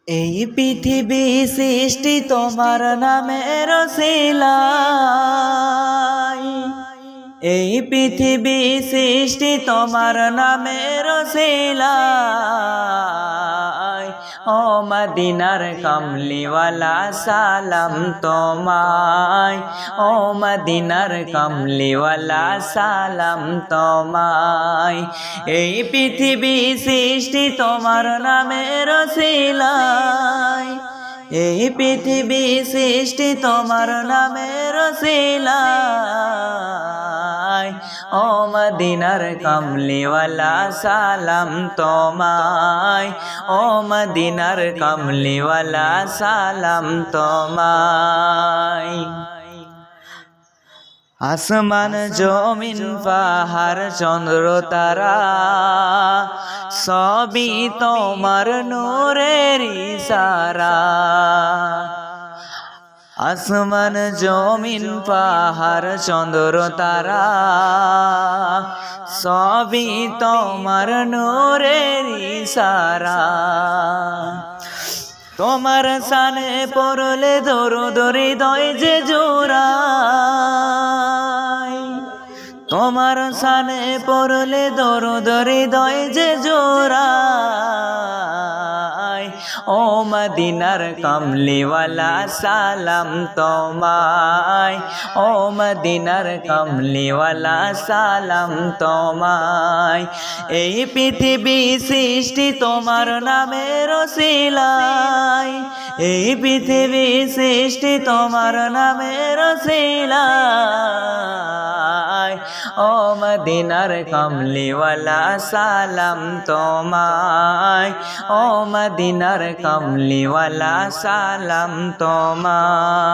এই পৃথিবী সৃষ্টি তোমার নামের রসিলাই, এই পৃথিবী সৃষ্টি তোমার নামের রসিলাই। ও মদিনার কমলিওয়ালা সালাম তোমায়, ও মদিনার কমলিওয়ালা সালাম তোমায়। এই পৃথিবী সৃষ্টি তোমার নামের রসিলাই, এই পৃথিবী সৃষ্টি তোমার নামের রসিলাই। ও মদিনার কমলিওয়ালা সালাম তোমায়, ও মদিনার কমলিওয়ালা সালাম তোমায়। আসমান জমিন পাহাড় চন্দ্র তারা সবই তোমার নূরের ইশারা। আসমান জমিন পাহাড় চন্দ্র তারা সবই তোমার নূরের ইশারা। তোমার সানে পড়লে দরুদ হৃদয় যে জোড়ায়, তোমার সানে পড়লে দরুদ হৃদয় যে জোড়ায়। ও মদিনার কমলিওয়ালা সালাম তোমায়, ও মদিনার কমলিওয়ালা সালাম তোমায়। এই পৃথিবী সৃষ্টি তোমার নামের রসিলাই, এই পৃথিবী সৃষ্টি তোমার নামের রসিলাই। ও মদিনার কমলিওয়ালা সালাম তোমায়, ও মদিনার কমলিওয়ালা সালাম তোমায়।